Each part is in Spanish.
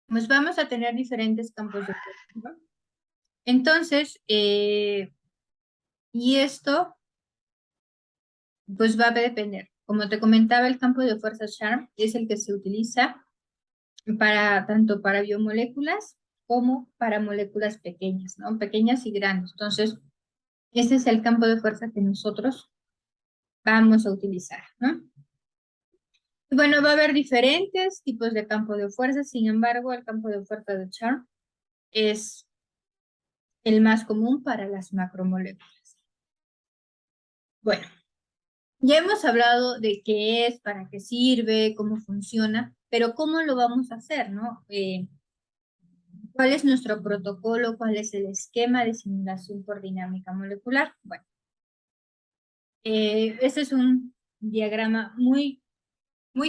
pues vamos a tener diferentes campos de fuerza, ¿no? Entonces, y esto, pues va a depender. Como te comentaba, el campo de fuerza Charm es el que se utiliza para tanto para biomoléculas como para moléculas pequeñas, ¿no? Pequeñas y grandes. Entonces, ese es el campo de fuerza que nosotros vamos a utilizar, ¿no? Bueno, va a haber diferentes tipos de campo de fuerza, sin embargo, el campo de fuerza de Charm es el más común para las macromoléculas. Bueno, ya hemos hablado de qué es, para qué sirve, cómo funciona, pero ¿cómo lo vamos a hacer, no? ¿Cuál es nuestro protocolo? ¿Cuál es el esquema de simulación por dinámica molecular? Bueno, este es un diagrama muy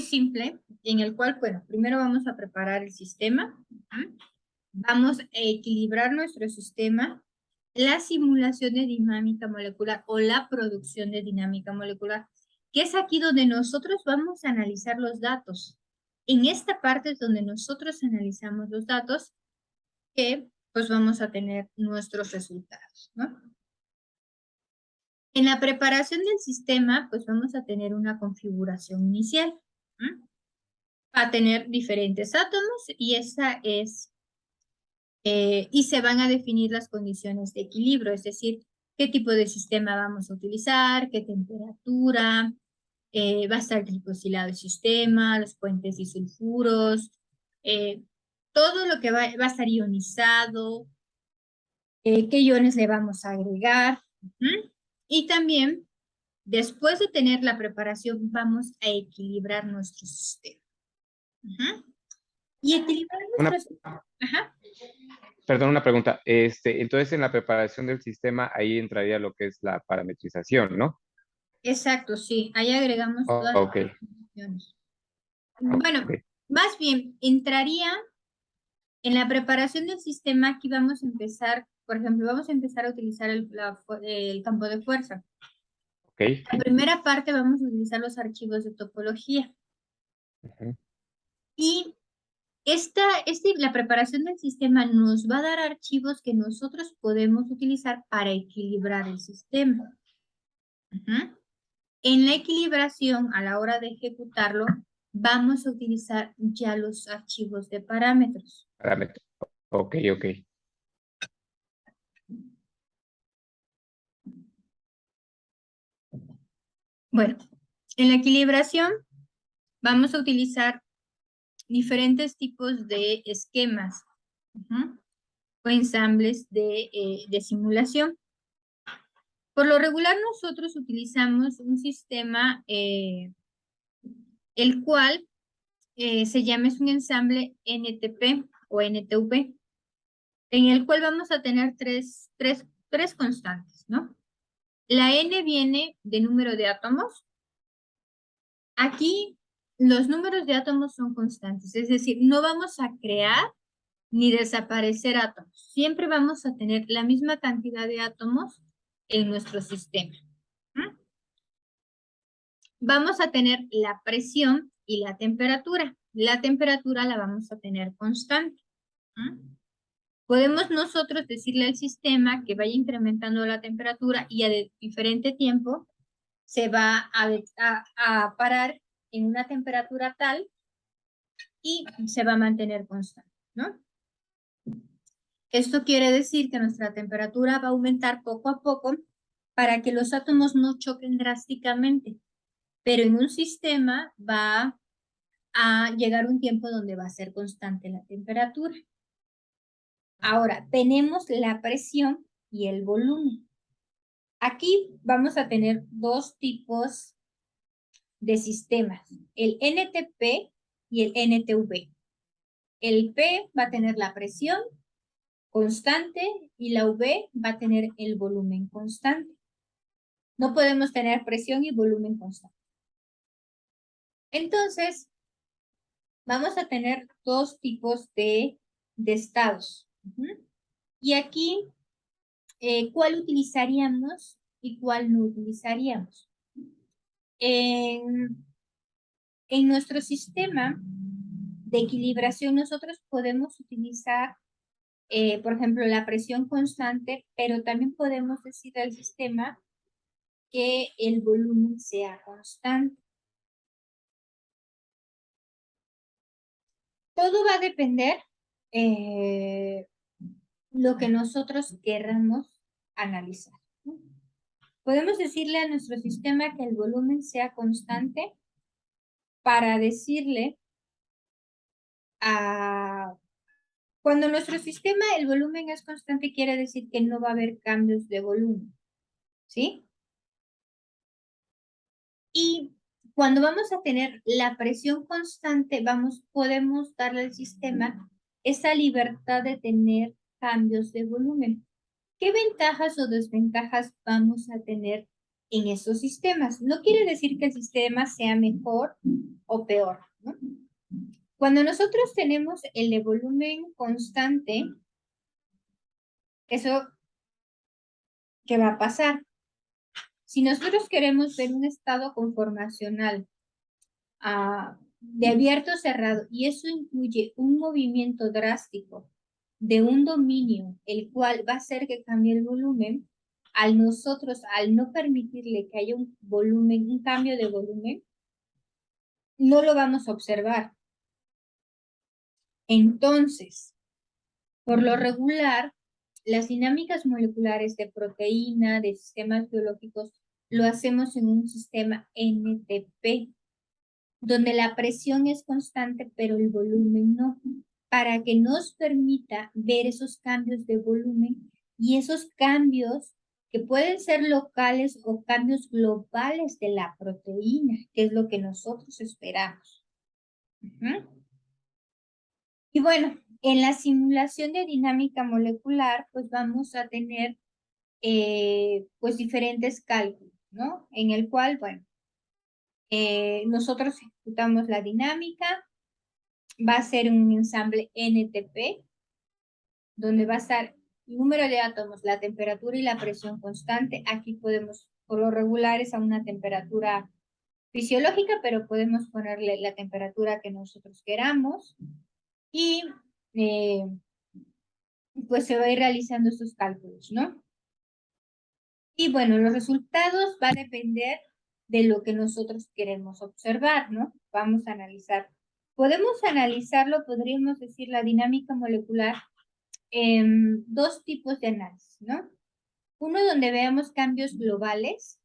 simple en el cual, bueno, primero vamos a preparar el sistema. Vamos a equilibrar nuestro sistema, la simulación de dinámica molecular o la producción de dinámica molecular, que es aquí donde nosotros vamos a analizar los datos. En esta parte es donde nosotros analizamos los datos que pues vamos a tener nuestros resultados, ¿no? En la preparación del sistema, pues vamos a tener una configuración inicial. Va a tener diferentes átomos y esa es y se van a definir las condiciones de equilibrio, es decir, qué tipo de sistema vamos a utilizar, qué temperatura, va a estar glicosilado el sistema, los puentes disulfuros, eh, todo lo que va a estar ionizado, qué iones le vamos a agregar. Y también, después de tener la preparación, vamos a equilibrar nuestro sistema. Y equilibrar Una, nuestro sistema. Ajá. perdón, una pregunta. Entonces, en la preparación del sistema, ahí entraría lo que es la parametrización, ¿no? Exacto, sí. Ahí agregamos Oh, todas las ok, condiciones. Bueno, ok. más bien, entraría en la preparación del sistema. Aquí vamos a empezar, por ejemplo, vamos a empezar a utilizar el campo de fuerza. Ok. La primera parte vamos a utilizar los archivos de topología. Ujú. Y la preparación del sistema nos va a dar archivos que nosotros podemos utilizar para equilibrar el sistema. En la equilibración, a la hora de ejecutarlo, vamos a utilizar ya los archivos de parámetros. Parámetro. Ok, ok. Bueno, en la equilibración vamos a utilizar diferentes tipos de esquemas o ensambles de simulación. Por lo regular nosotros utilizamos un sistema el cual se llama, es un ensamble NTP o NTV, en el cual vamos a tener tres constantes, ¿no? La N viene de número de átomos. Aquí los números de átomos son constantes, es decir, no vamos a crear ni desaparecer átomos. Siempre vamos a tener la misma cantidad de átomos en nuestro sistema. Vamos a tener la presión y la temperatura. La temperatura la vamos a tener constante. Podemos nosotros decirle al sistema que vaya incrementando la temperatura y a diferente tiempo se va a parar en una temperatura tal y se va a mantener constante, ¿no? Esto quiere decir que nuestra temperatura va a aumentar poco a poco para que los átomos no choquen drásticamente, pero en un sistema va a llegar un tiempo donde va a ser constante la temperatura. Ahora, tenemos la presión y el volumen. Aquí vamos a tener dos tipos de sistemas, el NTP y el NTV. El P va a tener la presión constante y la V va a tener el volumen constante. No podemos tener presión y volumen constante. Entonces, vamos a tener dos tipos de estados. Y aquí, ¿cuál utilizaríamos y cuál no utilizaríamos? En nuestro sistema de equilibración nosotros podemos utilizar, por ejemplo, la presión constante, pero también podemos decir al sistema que el volumen sea constante. Todo va a depender lo que nosotros querramos analizar, ¿no? Podemos decirle a nuestro sistema que el volumen sea constante para decirle a... Cuando nuestro sistema el volumen es constante, quiere decir que no va a haber cambios de volumen, ¿sí? Y cuando vamos a tener la presión constante, podemos darle al sistema esa libertad de tener cambios de volumen. ¿Qué ventajas o desventajas vamos a tener en esos sistemas? No quiere decir que el sistema sea mejor o peor, ¿no? Cuando nosotros tenemos el de volumen constante, ¿eso qué va a pasar? Si nosotros queremos ver un estado conformacional de abierto o cerrado, y eso incluye un movimiento drástico de un dominio, el cual va a hacer que cambie el volumen, al no permitirle que haya un volumen, un cambio de volumen, no lo vamos a observar. Entonces, por lo regular, las dinámicas moleculares de proteína, de sistemas biológicos, lo hacemos en un sistema NTP, donde la presión es constante, pero el volumen no, para que nos permita ver esos cambios de volumen y esos cambios que pueden ser locales o cambios globales de la proteína, que es lo que nosotros esperamos. Y bueno, en la simulación de dinámica molecular, pues vamos a tener pues diferentes cálculos, ¿no? En el cual, bueno, nosotros ejecutamos la dinámica, va a ser un ensamble NTP, donde va a estar el número de átomos, la temperatura y la presión constante. Aquí podemos, por lo regular, es a una temperatura fisiológica, pero podemos ponerle la temperatura que nosotros queramos. Y pues se va a ir realizando estos cálculos, ¿no? Y bueno, los resultados va a depender de lo que nosotros queremos observar, ¿no? Vamos a analizar. Podemos analizarlo, podríamos decir, la dinámica molecular en dos tipos de análisis, ¿no? Uno donde veamos cambios globales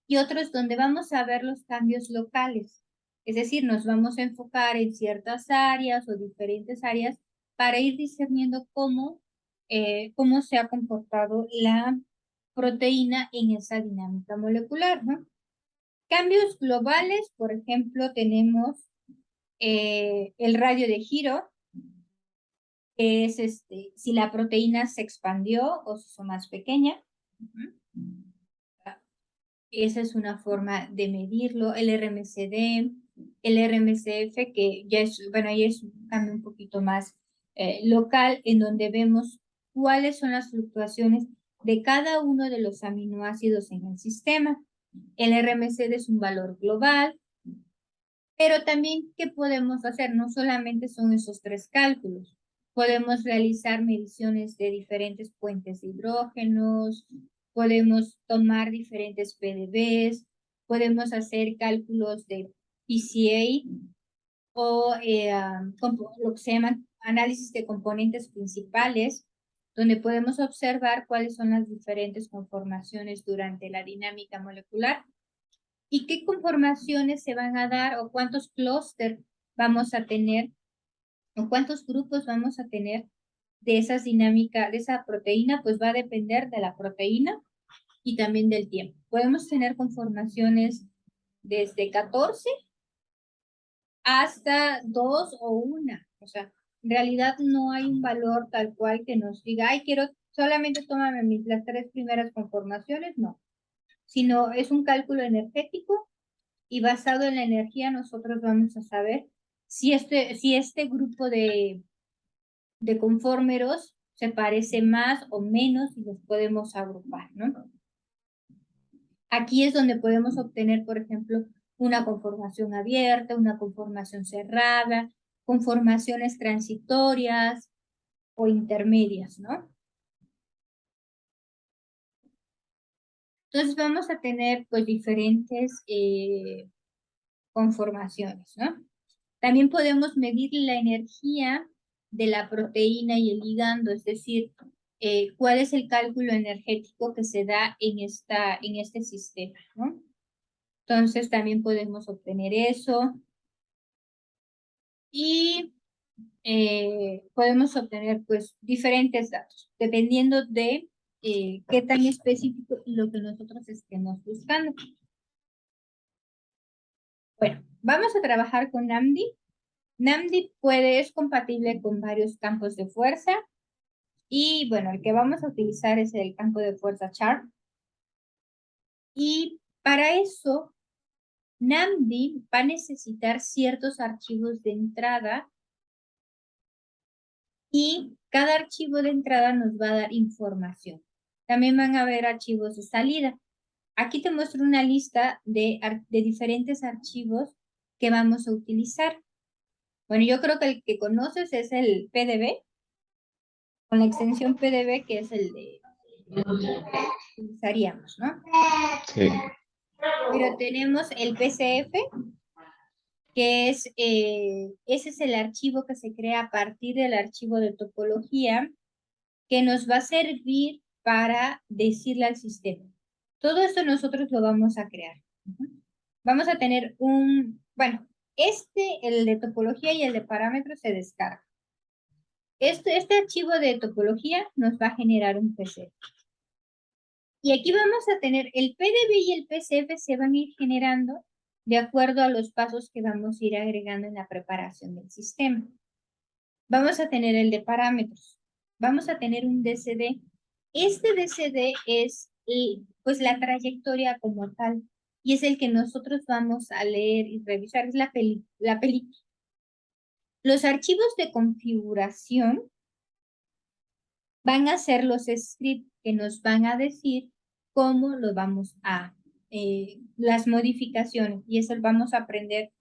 y otros donde vamos a ver los cambios locales. Es decir, nos vamos a enfocar en ciertas áreas o diferentes áreas para ir discerniendo cómo se ha comportado la proteína en esa dinámica molecular, ¿no? Cambios globales, por ejemplo, tenemos el radio de giro, que es si la proteína se expandió o se hizo más pequeña. Esa es una forma de medirlo. El RMCD, el RMCF, que ya es, bueno, ahí es un cambio un poquito más local, en donde vemos cuáles son las fluctuaciones de cada uno de los aminoácidos en el sistema. El RMCD es un valor global, pero también, ¿qué podemos hacer? No solamente son esos tres cálculos. Podemos realizar mediciones de diferentes puentes de hidrógenos, podemos tomar diferentes PDBs, podemos hacer cálculos de PCA o lo que se llaman análisis de componentes principales, donde podemos observar cuáles son las diferentes conformaciones durante la dinámica molecular y qué conformaciones se van a dar o cuántos clústeres vamos a tener o cuántos grupos vamos a tener de esas dinámicas, de esa proteína, pues va a depender de la proteína y también del tiempo. Podemos tener conformaciones desde 14 hasta 2 o 1. O sea, en realidad no hay un valor tal cual que nos diga, ay, quiero, solamente tómame las 3 primeras conformaciones, no. Sino es un cálculo energético y basado en la energía nosotros vamos a saber si este grupo de conformeros se parece más o menos y los podemos agrupar, ¿no? Aquí es donde podemos obtener, por ejemplo, una conformación abierta, una conformación cerrada, conformaciones transitorias o intermedias, ¿no? Entonces vamos a tener pues diferentes conformaciones, ¿no? También podemos medir la energía de la proteína y el ligando, es decir, cuál es el cálculo energético que se da en este sistema, ¿no? Entonces también podemos obtener eso y podemos obtener pues diferentes datos, dependiendo de qué tan específico lo que nosotros estemos buscando. Bueno, vamos a trabajar con NAMD. NAMD es compatible con varios campos de fuerza y bueno, el que vamos a utilizar es el campo de fuerza Sharp. Y para eso, NAMD va a necesitar ciertos archivos de entrada y cada archivo de entrada nos va a dar información. También van a haber archivos de salida. Aquí te muestro una lista de diferentes archivos que vamos a utilizar. Bueno, yo creo que el que conoces es el PDB, con la extensión PDB, que es el que utilizaríamos, ¿no? Sí. Pero tenemos el PCF, que ese es el archivo que se crea a partir del archivo de topología, que nos va a servir para decirle al sistema. Todo esto nosotros lo vamos a crear. Vamos a tener bueno, el de topología y el de parámetros se descarga. Este archivo de topología nos va a generar un PCF. Y aquí vamos a tener el PDB y el PCF se van a ir generando de acuerdo a los pasos que vamos a ir agregando en la preparación del sistema. Vamos a tener el de parámetros. Vamos a tener un DCD. Este DCD es pues la trayectoria como tal y es el que nosotros vamos a leer y revisar. Es la película. Los archivos de configuración van a ser los scripts que nos van a decir cómo lo vamos a, las modificaciones, y eso vamos a aprender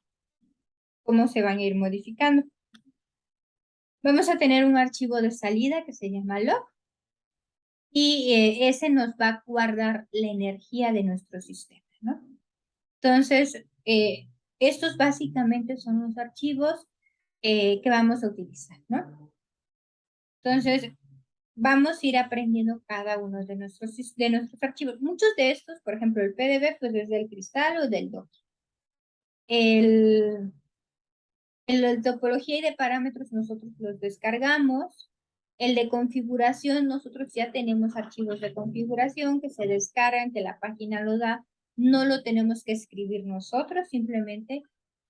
cómo se van a ir modificando. Vamos a tener un archivo de salida que se llama log, y ese nos va a guardar la energía de nuestro sistema, ¿no? Entonces, estos básicamente son los archivos que vamos a utilizar, ¿no? Entonces, vamos a ir aprendiendo cada uno de nuestros archivos. Muchos de estos, por ejemplo, el PDB, pues es del cristal o del doc. El topología y de parámetros nosotros los descargamos. El de configuración, nosotros ya tenemos archivos de configuración que se descargan, que la página lo da. No lo tenemos que escribir nosotros, simplemente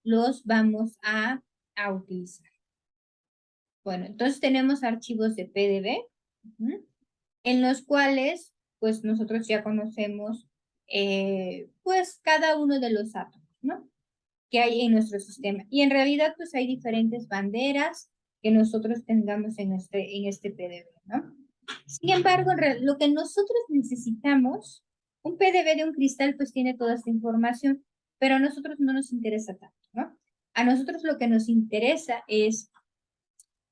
los vamos a utilizar. Bueno, entonces tenemos archivos de PDB, en los cuales pues nosotros ya conocemos pues cada uno de los átomos, ¿no? Que hay en nuestro sistema. Y en realidad pues hay diferentes banderas que nosotros tengamos en este PDB, ¿no? Sin embargo, lo que nosotros necesitamos, un PDB de un cristal pues tiene toda esta información, pero a nosotros no nos interesa tanto, ¿no? A nosotros lo que nos interesa es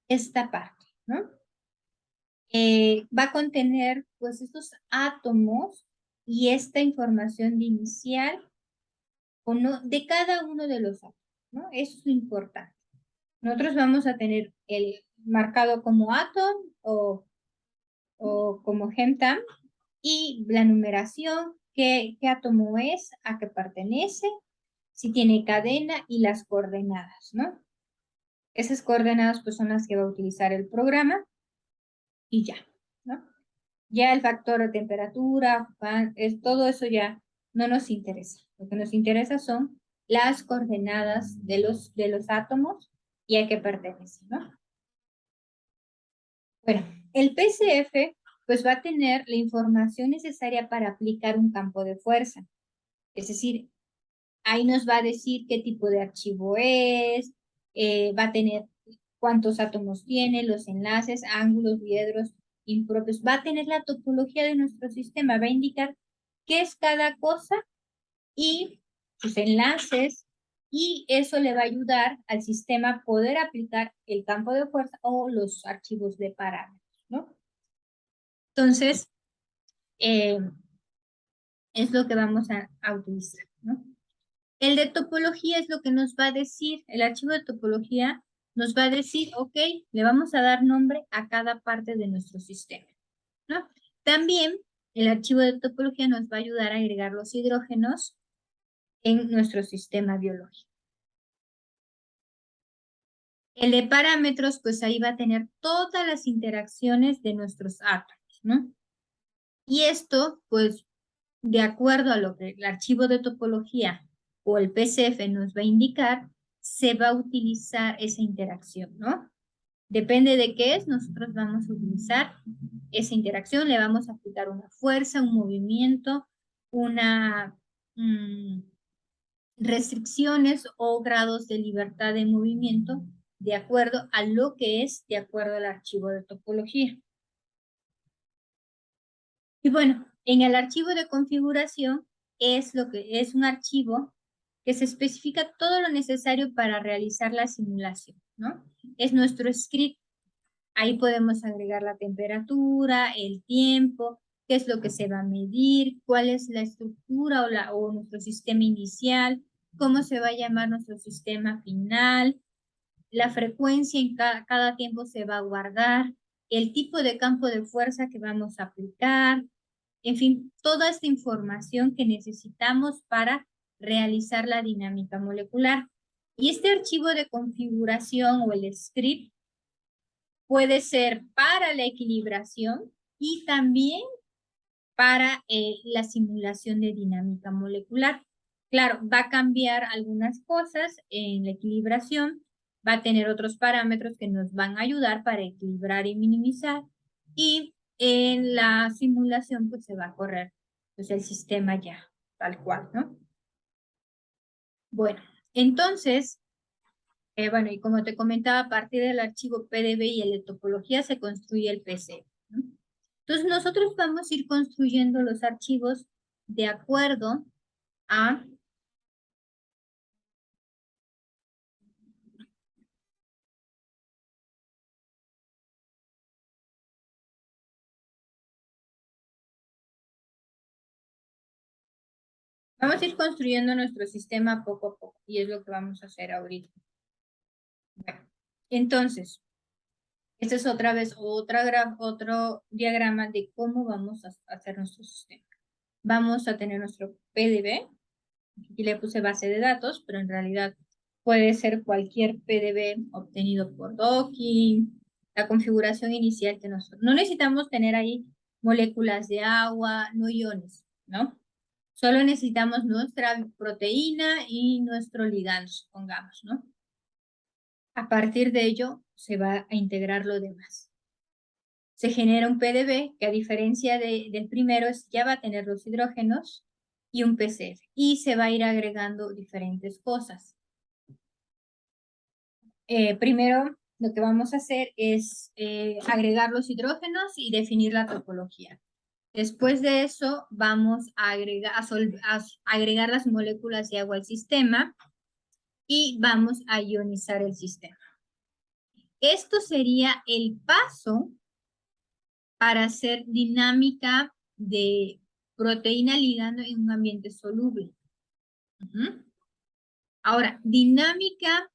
esta parte, ¿no? Va a contener pues estos átomos y esta información de inicial o no de cada uno de los átomos, ¿no? Eso es lo importante. Nosotros vamos a tener el marcado como átomo o como GEMTAM y la numeración, qué átomo es, a qué pertenece, si tiene cadena y las coordenadas, ¿no? Esas coordenadas pues son las que va a utilizar el programa y ya, ¿no? Ya el factor de temperatura, todo eso ya no nos interesa. Lo que nos interesa son las coordenadas de los átomos y a qué pertenecen, ¿no? Bueno, el PCF pues va a tener la información necesaria para aplicar un campo de fuerza. Es decir, ahí nos va a decir qué tipo de archivo es, va a tener cuántos átomos tiene, los enlaces, ángulos, diedros, impropios. Va a tener la topología de nuestro sistema, va a indicar qué es cada cosa y sus enlaces, y eso le va a ayudar al sistema a poder aplicar el campo de fuerza o los archivos de parámetros, ¿no? Entonces, es lo que vamos a utilizar, ¿no? El de topología es lo que nos va a decir, el archivo de topología nos va a decir, ok, le vamos a dar nombre a cada parte de nuestro sistema, ¿no? También el archivo de topología nos va a ayudar a agregar los hidrógenos en nuestro sistema biológico. El de parámetros, pues ahí va a tener todas las interacciones de nuestros átomos, ¿no? Y esto, pues, de acuerdo a lo que el archivo de topología o el PCF nos va a indicar, se va a utilizar esa interacción, ¿no? Depende de qué es, nosotros vamos a utilizar esa interacción, le vamos a aplicar una fuerza, un movimiento, una restricciones o grados de libertad de movimiento de acuerdo a lo que es, de acuerdo al archivo de topología. Y bueno, en el archivo de configuración es lo que es un archivo que se especifica todo lo necesario para realizar la simulación, ¿no? Es nuestro script. Ahí podemos agregar la temperatura, el tiempo, qué es lo que se va a medir, cuál es la estructura o nuestro sistema inicial, cómo se va a llamar nuestro sistema final, la frecuencia en cada tiempo se va a guardar, el tipo de campo de fuerza que vamos a aplicar, en fin, toda esta información que necesitamos para realizar la dinámica molecular. Y este archivo de configuración o el script puede ser para la equilibración y también para la simulación de dinámica molecular. Claro, va a cambiar algunas cosas en la equilibración, va a tener otros parámetros que nos van a ayudar para equilibrar y minimizar, y en la simulación pues se va a correr pues el sistema ya, tal cual, ¿no? Bueno, entonces, bueno, y como te comentaba, a partir del archivo PDB y el de topología se construye el PC, ¿no? Entonces nosotros vamos a ir construyendo los archivos de acuerdo a vamos a ir construyendo nuestro sistema poco a poco y es lo que vamos a hacer ahorita. Bueno, entonces, este es otra vez otro diagrama de cómo vamos a hacer nuestro sistema. Vamos a tener nuestro PDB, aquí le puse base de datos, pero en realidad puede ser cualquier PDB obtenido por docking, la configuración inicial que nosotros. No necesitamos tener ahí moléculas de agua, no iones, ¿no? Solo necesitamos nuestra proteína y nuestro ligando, supongamos, ¿no? A partir de ello se va a integrar lo demás. Se genera un PDB que a diferencia del primero ya va a tener los hidrógenos y un PCF y se va a ir agregando diferentes cosas. Primero lo que vamos a hacer es agregar los hidrógenos y definir la topología. Después de eso vamos a agregar las moléculas de agua al sistema y vamos a ionizar el sistema. Esto sería el paso para hacer dinámica de proteína ligando en un ambiente soluble. Ahora, dinámica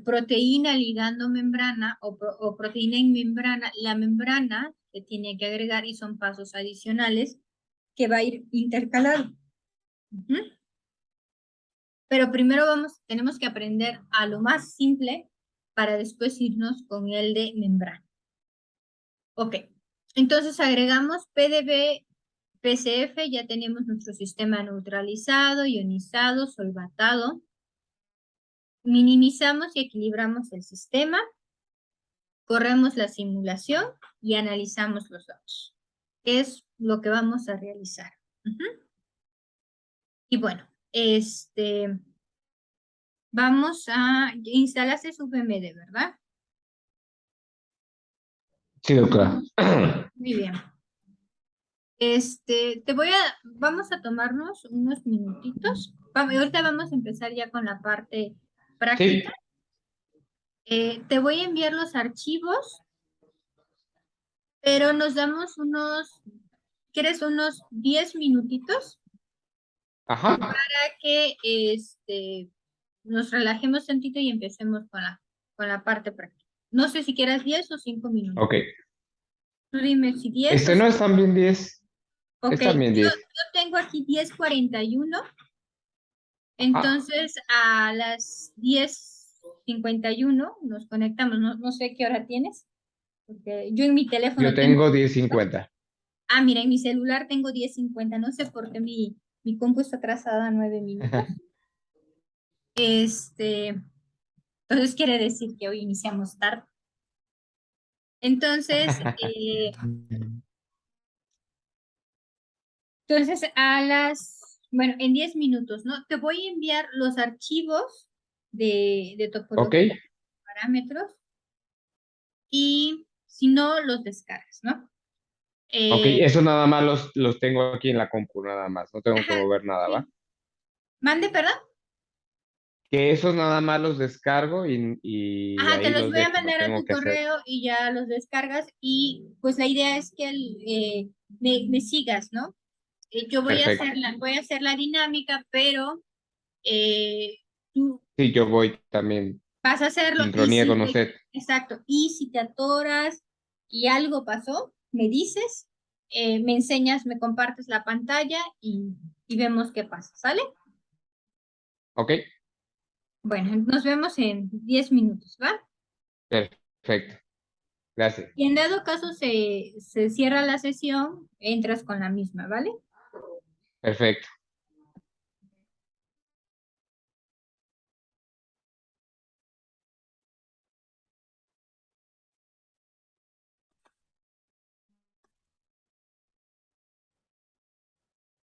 proteína ligando membrana o proteína en membrana, la membrana se tiene que agregar y son pasos adicionales que va a ir intercalado. Pero primero tenemos que aprender a lo más simple para después irnos con el de membrana. Ok, entonces agregamos PDB, PCF, ya tenemos nuestro sistema neutralizado, ionizado, solvatado. Minimizamos y equilibramos el sistema, corremos la simulación y analizamos los datos. Es lo que vamos a realizar. Y bueno, vamos a instalarse su PMD, ¿verdad? Sí, doctora. Muy bien. Vamos a tomarnos unos minutitos. Ahorita vamos a empezar ya con la parte práctica. Sí, Te voy a enviar los archivos, pero nos damos ¿quieres unos 10 minutitos ajá, para que nos relajemos tantito y empecemos con la parte práctica? No sé si quieras 10 o 5 minutos. ok. Tú dime si 10 o No 5. están bien 10, Ok, están bien 10. yo tengo aquí 10:41. Ajá. Entonces, a las 10:51 nos conectamos. No sé qué hora tienes, porque yo en mi Yo teléfono tengo. tengo 10:50. Ah, mira, en mi celular tengo 10:50. No sé por qué mi compu está atrasada 9 minutos. Este, entonces quiere decir que hoy iniciamos tarde. Entonces, bueno, en 10 minutos, ¿no? Te voy a enviar los archivos de Ok, topología, parámetros, y si no, los descargas, ¿no? ok, Eh, eso nada más los tengo aquí en la compu, nada más, no tengo que ajá, mover nada, ¿va? sí. Mande, perdón. Que esos nada más los descargo y Ajá, te ahí los los voy a dejo, no mandar a tengo tu que hacer. correo y ya los descargas y pues la idea es que me sigas, ¿no? Yo Perfecto. voy a hacer la dinámica, pero eh, tú Sí, yo voy también, vas a hacerlo y sincronía con usted. exacto, y si te atoras y algo pasó, me dices, me enseñas, me compartes la pantalla y vemos qué pasa, ¿sale? Ok, Bueno, nos vemos en 10 minutos, ¿va? perfecto. Gracias. Y en dado caso se cierra la sesión, entras con la misma, ¿vale? Perfecto.